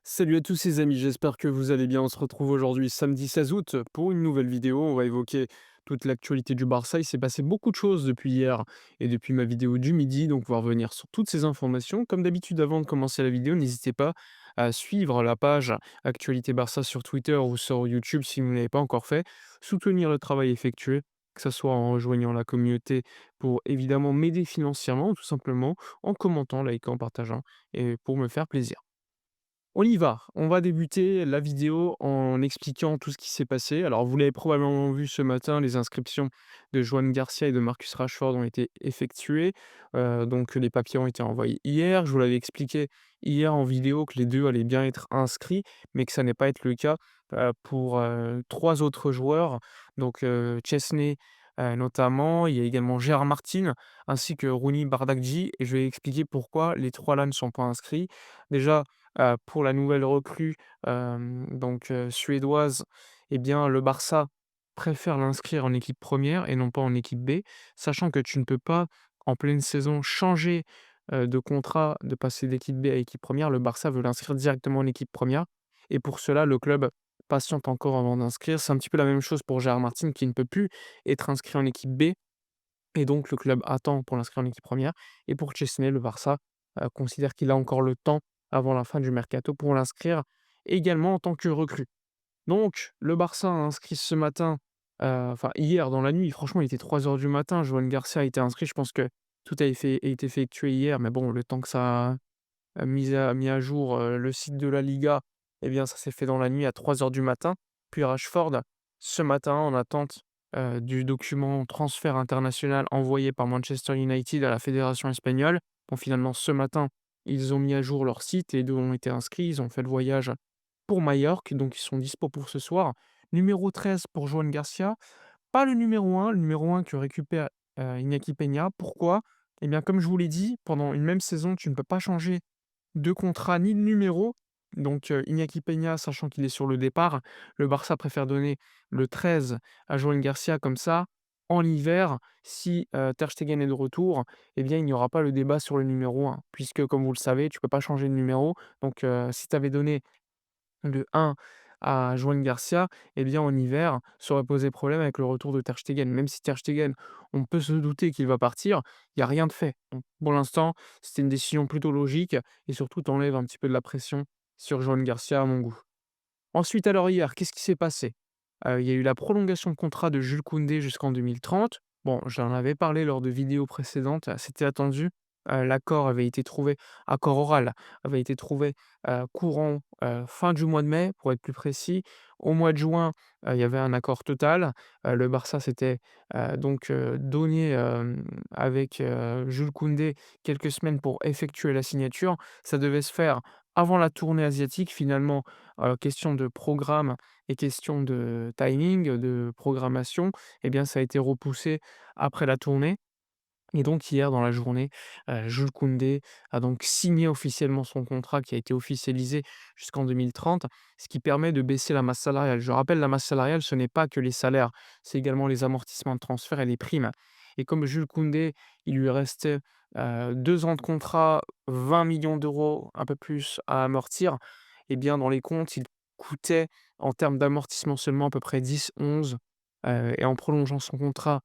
Salut à tous les amis, j'espère que vous allez bien. On se retrouve aujourd'hui samedi 16 août pour une nouvelle vidéo. On va évoquer toute l'actualité du Barça. Il s'est passé beaucoup de choses depuis hier et depuis ma vidéo du midi, donc on va revenir sur toutes ces informations. Comme d'habitude, avant de commencer la vidéo, n'hésitez pas à suivre la page Actualité Barça sur Twitter ou sur YouTube si vous ne l'avez pas encore fait. Soutenir le travail effectué, que ce soit en rejoignant la communauté pour évidemment m'aider financièrement, ou tout simplement en commentant, likant, partageant et pour me faire plaisir. On y va. On va débuter la vidéo en expliquant tout ce qui s'est passé. Alors, vous l'avez probablement vu ce matin, les inscriptions de Joan Garcia et de Marcus Rashford ont été effectuées. Donc, les papiers ont été envoyés hier. Je vous l'avais expliqué hier en vidéo que les deux allaient bien être inscrits, mais que ça n'est pas être le cas pour trois autres joueurs. Donc, Chesney notamment. Il y a également Gérard Martin ainsi que Rooney Bardghji. Et je vais expliquer pourquoi les trois là ne sont pas inscrits. Déjà, pour la nouvelle recrue, suédoise, eh bien, le Barça préfère l'inscrire en équipe première et non pas en équipe B, sachant que tu ne peux pas, en pleine saison, changer, de contrat, de passer d'équipe B à équipe première. Le Barça veut l'inscrire directement en équipe première et pour cela, le club patiente encore avant d'inscrire. C'est un petit peu la même chose pour Gérard Martin qui ne peut plus être inscrit en équipe B et donc le club attend pour l'inscrire en équipe première. Et pour Chesney, le Barça, considère qu'il a encore le temps avant la fin du mercato pour l'inscrire également en tant que recrue. Donc le Barça a inscrit ce matin, enfin hier dans la nuit, franchement il était 3 heures du matin, Joan Garcia a été inscrit. Je pense que tout a été effectué hier, mais bon, le temps que ça a mis à jour, le site de la Liga, eh bien, ça s'est fait dans la nuit à 3 heures du matin. Puis Rashford, ce matin, en attente, du document transfert international envoyé par Manchester United à la fédération espagnole. Bon, finalement, ce matin, ils ont mis à jour leur site et les 2 ont été inscrits. Ils ont fait le voyage pour Majorque, donc ils sont dispo pour ce soir. Numéro 13 pour Joan Garcia, pas le numéro 1 que récupère, Iñaki Peña. Pourquoi? Eh bien, comme je vous l'ai dit, pendant une même saison, tu ne peux pas changer de contrat ni de numéro. Donc, Iñaki Peña, sachant qu'il est sur le départ, le Barça préfère donner le 13 à Joan Garcia comme ça, en hiver, si, Ter Stegen est de retour, eh bien, il n'y aura pas le débat sur le numéro 1 puisque comme vous le savez, tu peux pas changer de numéro. Donc, si tu avais donné le 1 à Joan Garcia, eh bien, en hiver, ça aurait posé problème avec le retour de Ter Stegen. Même si Ter Stegen, on peut se douter qu'il va partir, il y a rien de fait. Donc, pour l'instant, c'était une décision plutôt logique et surtout, tu enlèves un petit peu de la pression sur Joan Garcia à mon goût. Ensuite, alors hier, qu'est-ce qui s'est passé? Il y a eu la prolongation de contrat de Jules Koundé jusqu'en 2030. Bon, j'en avais parlé lors de vidéos précédentes, c'était attendu. Accord oral avait été trouvé, courant, fin du mois de mai, pour être plus précis. Au mois de juin, il y avait un accord total. Le Barça s'était, donné, avec, Jules Koundé quelques semaines pour effectuer la signature. Ça devait se faire avant la tournée asiatique. Finalement, question de programme et question de timing, de programmation, eh bien, ça a été repoussé après la tournée. Et donc hier dans la journée, Jules Koundé a donc signé officiellement son contrat qui a été officialisé jusqu'en 2030, ce qui permet de baisser la masse salariale. Je rappelle, la masse salariale, ce n'est pas que les salaires, c'est également les amortissements de transfert et les primes. Et comme Jules Koundé, il lui restait, 2 ans de contrat, 20 millions d'euros, un peu plus à amortir, et bien dans les comptes, il coûtait en termes d'amortissement seulement à peu près 10-11, et en prolongeant son contrat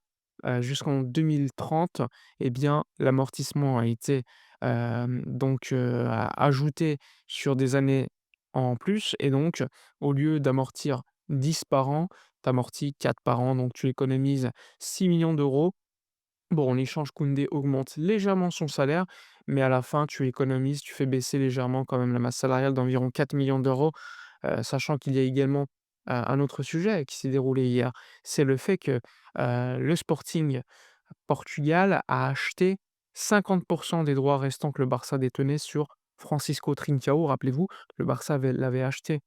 jusqu'en 2030, eh bien, l'amortissement a été, ajouté sur des années en plus et donc au lieu d'amortir 10 par an, tu amortis 4 par an, donc tu économises 6 millions d'euros. Bon, en échange, Koundé augmente légèrement son salaire, mais à la fin, tu économises, tu fais baisser légèrement quand même la masse salariale d'environ 4 millions d'euros. Sachant qu'il y a également, un autre sujet qui s'est déroulé hier. C'est le fait que, le Sporting Portugal a acheté 50 des droits restants que le Barça détenait sur Francisco Trincão. Rappelez-vous, le Barça l'avait acheté,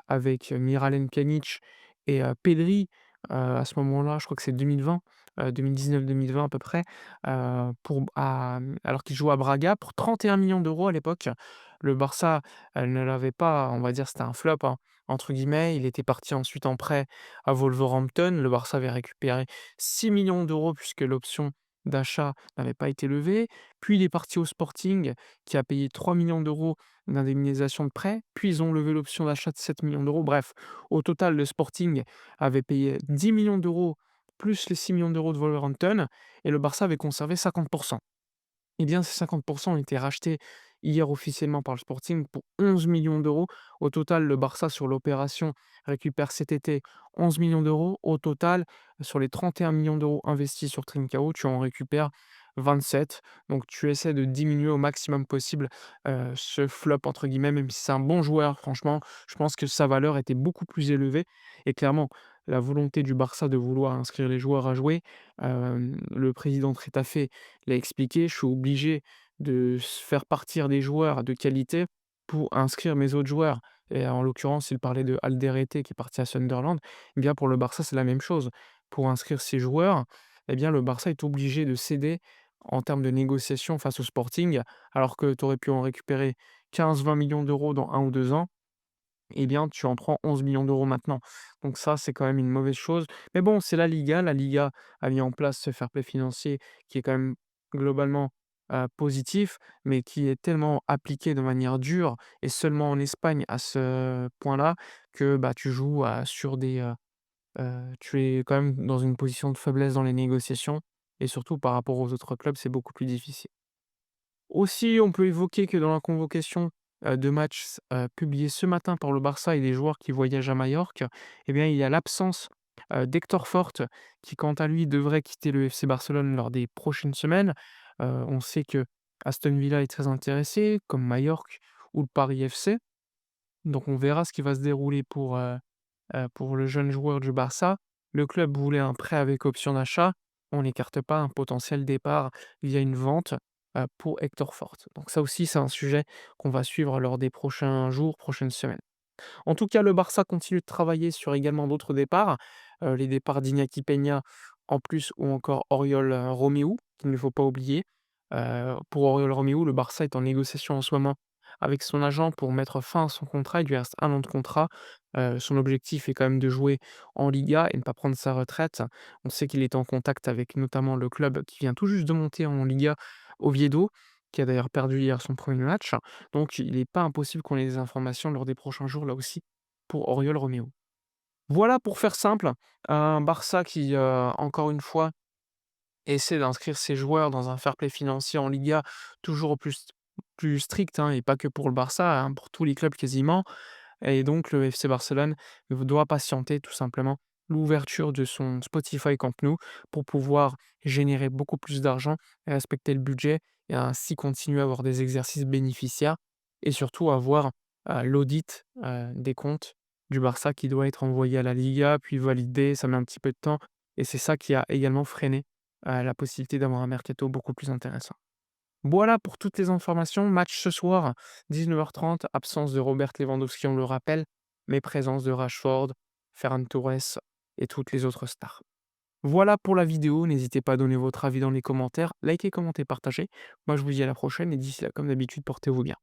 avec Miralem Pjanic et Pedri, à ce moment-là, je crois que c'est 2020, 2019-2020 à peu près, alors qu'il jouait à Braga pour 31 millions d'euros à l'époque. Le Barça, ne l'avait pas, on va dire, c'était un «flop», hein, entre guillemets. Il était parti ensuite en prêt à Wolverhampton. Le Barça avait récupéré 6 millions d'euros puisque l'option d'achat n'avait pas été levé, puis il est parti au Sporting qui a payé 3 millions d'euros d'indemnisation de prêt, puis ils ont levé l'option d'achat de 7 millions d'euros. Bref, au total, le Sporting avait payé 10 millions d'euros plus les 6 millions d'euros de Wolverhampton et le Barça avait conservé 50. Eh bien, ces 50 ont été rachetés hier officiellement par le Sporting pour 11 millions d'euros. Au total, le Barça, sur l'opération, récupère cet été 11 millions d'euros. Au total, sur les 31 millions d'euros investis sur Trincao, tu en récupères 27. Donc, tu essaies de diminuer au maximum possible ce flop, entre guillemets, même si c'est un bon joueur. Franchement, je pense que sa valeur était beaucoup plus élevée. Et clairement, la volonté du Barça de vouloir inscrire les joueurs à jouer, le président de Retafe l'a expliqué, je suis obligé de faire partir des joueurs de qualité pour inscrire mes autres joueurs. Et en l'occurrence, il parlait de Alderete qui est parti à Sunderland. Eh bien, pour le Barça, c'est la même chose. Pour inscrire ses joueurs, eh bien, le Barça est obligé de céder en termes de négociation face au Sporting, alors que tu aurais pu en récupérer 15-20 millions d'euros dans 1 ou 2 ans. Eh bien, tu en prends 11 millions d'euros maintenant. Donc ça, c'est quand même une mauvaise chose. Mais bon, c'est la Liga. La Liga a mis en place ce fair play financier qui est quand même globalement positif, mais qui est tellement appliqué de manière dure et seulement en Espagne à ce point-là que bah, tu joues sur des... tu es quand même dans une position de faiblesse dans les négociations et surtout par rapport aux autres clubs, c'est beaucoup plus difficile. Aussi, on peut évoquer que dans la convocation, de matchs, publiée ce matin par le Barça et les joueurs qui voyagent à Majorque, eh bien, il y a l'absence, d'Hector Fort qui, quant à lui, devrait quitter le FC Barcelone lors des prochaines semaines. On sait que Aston Villa est très intéressé, comme Majorque ou le Paris FC. Donc on verra ce qui va se dérouler pour le jeune joueur du Barça. Le club voulait un prêt avec option d'achat. On n'écarte pas un potentiel départ via une vente pour Hector Fort. Donc ça aussi, c'est un sujet qu'on va suivre lors des prochains jours, prochaines semaines. En tout cas, le Barça continue de travailler sur également d'autres départs, les départs d'Iñaki Peña en plus ou encore Oriol, Romeu, qu'il ne faut pas oublier. Pour Oriol Romeu, le Barça est en négociation en ce moment avec son agent pour mettre fin à son contrat. Il lui reste 1 an de contrat. Son objectif est quand même de jouer en Liga et ne pas prendre sa retraite. On sait qu'il est en contact avec notamment le club qui vient tout juste de monter en Liga, Oviedo, qui a d'ailleurs perdu hier son premier match. Donc il n'est pas impossible qu'on ait des informations lors des prochains jours, là aussi, pour Oriol Romeu. Voilà pour faire simple, un Barça qui, encore une fois, essaie d'inscrire ses joueurs dans un fair play financier en Liga, toujours au plus strict, hein, et pas que pour le Barça, hein, pour tous les clubs quasiment. Et donc le FC Barcelone doit patienter tout simplement l'ouverture de son Spotify Camp Nou pour pouvoir générer beaucoup plus d'argent et respecter le budget et ainsi continuer à avoir des exercices bénéficiaires et surtout avoir l'audit des comptes du Barça qui doit être envoyé à la Liga, puis validé, ça met un petit peu de temps et c'est ça qui a également freiné la possibilité d'avoir un mercato beaucoup plus intéressant. Voilà pour toutes les informations. Match ce soir, 19h30, absence de Robert Lewandowski, on le rappelle, mais présence de Rashford, Ferran Torres et toutes les autres stars. Voilà pour la vidéo, n'hésitez pas à donner votre avis dans les commentaires, likez, commentez, partagez. Moi je vous dis à la prochaine et d'ici là, comme d'habitude, portez-vous bien.